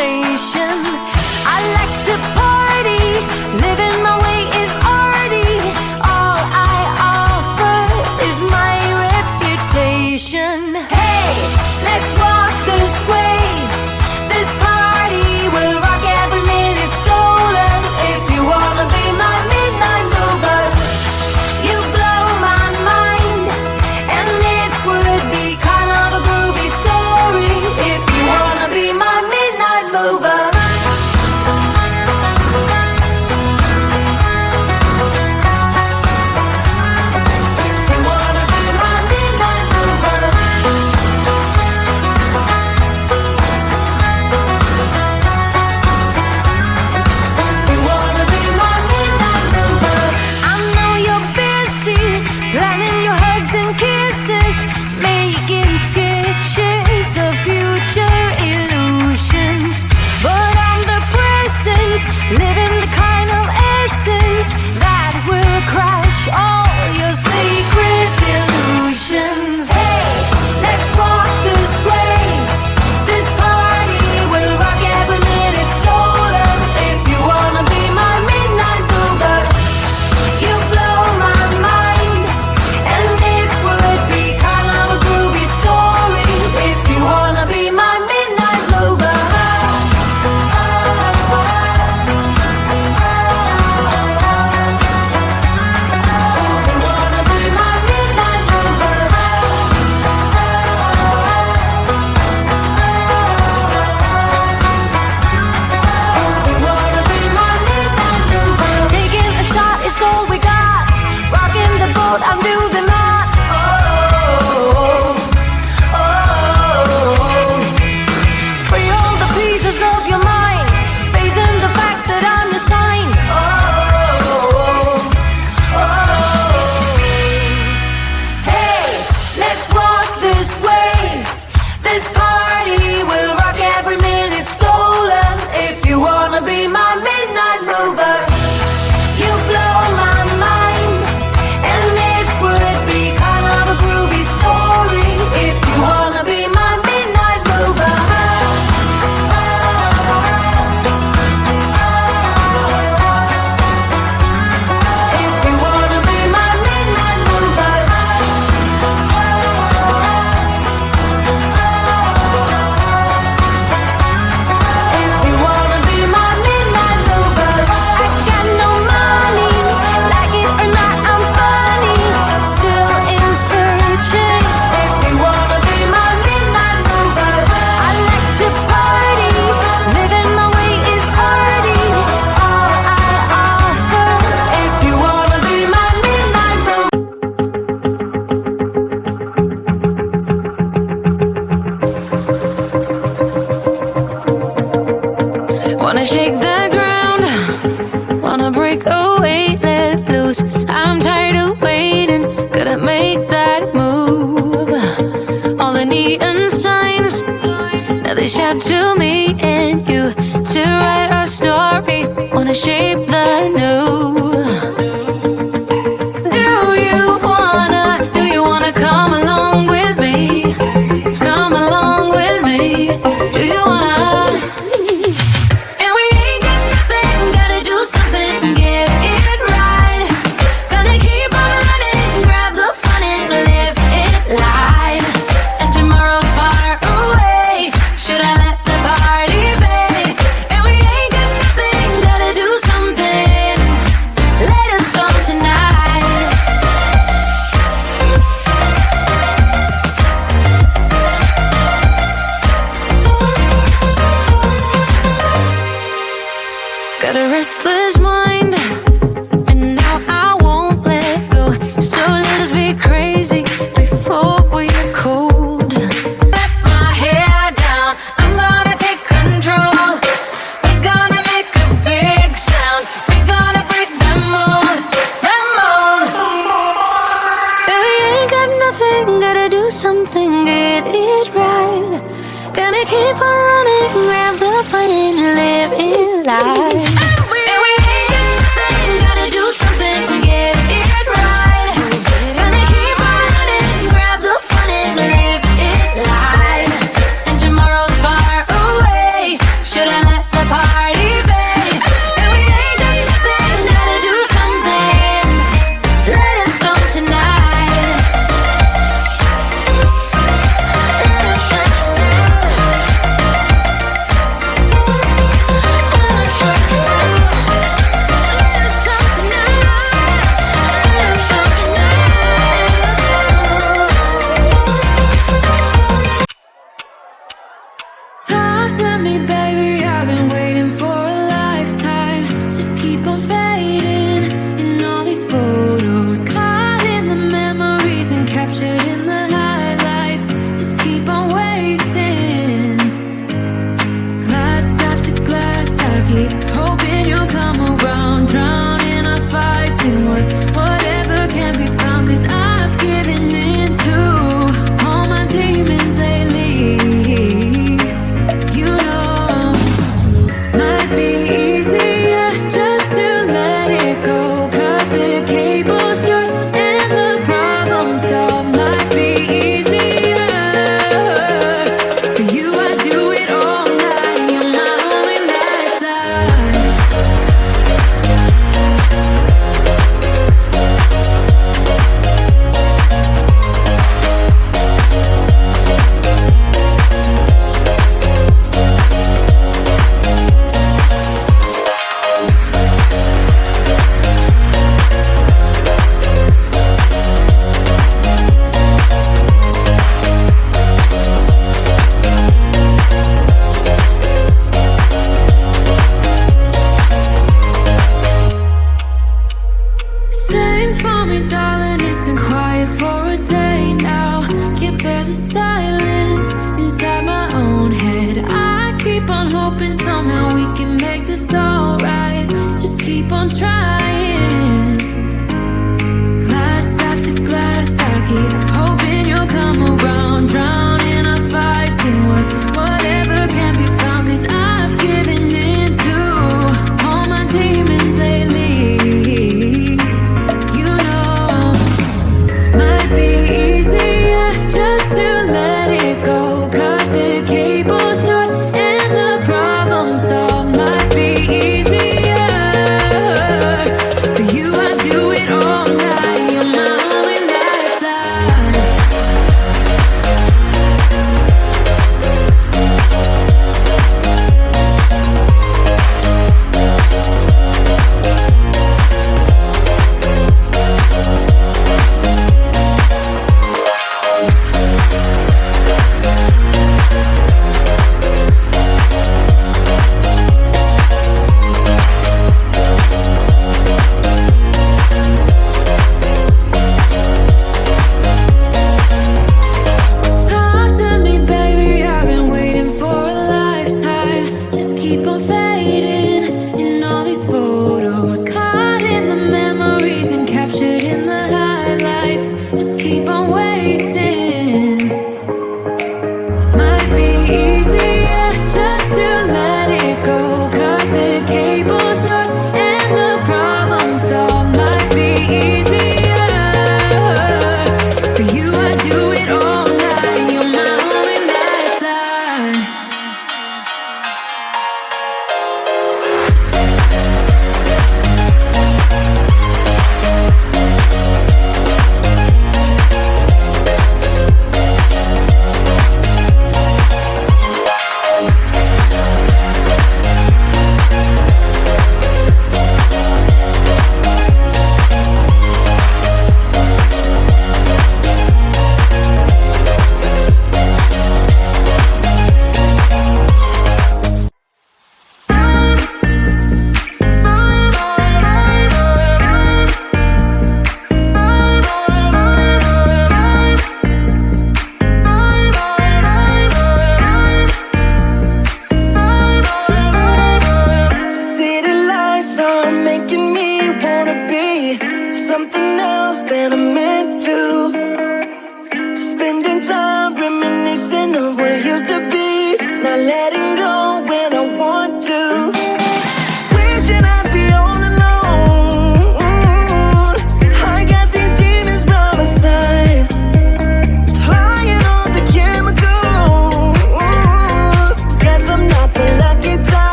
nation. I like to party, living my way is arty. All I offer is my reputation. Hey, let's walk this way. This party will rock every minute stolen. If you wanna be my midnight mover, you blow my mind, and it would be kind of a groovy story. If you wanna be my midnight mover. Planning your hugs and kisses, making sketches of future illusions. But I'm the present, living the kind of essence that will crush all your sacred illusions. Hey, let's walk this way. This party will rock every minute stolen. If you wanna be my midnight mover, you blow my mind, and it would be kind of a groovy story. If you wanna be my midnight mover. You wanna be my midnight mover. You wanna be my midnight mover. Taking a shot is all we got. Rocking the boat, I'll do the knot. Free all the pieces of your mind, facing the fact that I'm your sign. Hey, let's walk this way. This party will rock every minute stolen. If you wanna be my midnight mover, you blow my mind, and it would be kind of a groovy story. If you wanna be my midnight mover. If you wanna be my midnight mover. If you wanna be my midnight mover. I got no money, like it or not, I'm funny. Still in searching. If you wanna be my midnight mover, I like to party, living my way is arty. All I offer. If you wanna be my midnight mover. Wanna shake the ground, wanna break away, let loose. I'm tired of waiting, gotta make that move. All the neon signs, now they shout to me and you to write our story. Wanna shape the new. Do you wanna come along with me? Come along with me. Do you wanna? And we ain't got nothing, gotta do something, get it right. Gonna keep on running, grab the fun and live it light. And tomorrow's far away, should I let the party fade? And we ain't got nothing, gotta do something, let us go tonight. Got a restless mind, and now I won't let go. So let us be crazy before we're cold. Let my hair down, I'm gonna take control. We're gonna make a big sound, we're gonna break the mold, the mold. And we ain't got nothing, gotta do something, get it right. Gonna keep on running, grab the fun and live it life. And we ain't got nothing, gotta do something, get it right. Gonna keep on running, grab the fun and live it life. And tomorrow's far away, should I hiding in all these photos, caught in the memories and captured in the highlights. Just keep on wasting glass after glass. I keep hoping you'll come around, drown in our fights and whatever can be found. 'Cause I've given in to all my demons lately. You know, might be easier just to let it go. Cut the cable short and the problem solved. Might be easier for you. I do it all night. You're my only lifeline. Sing for me, darling, it's been quiet for a day now. Can't bear the silence inside my own head. I keep on hoping somehow we can make this alright. Just keep on trying.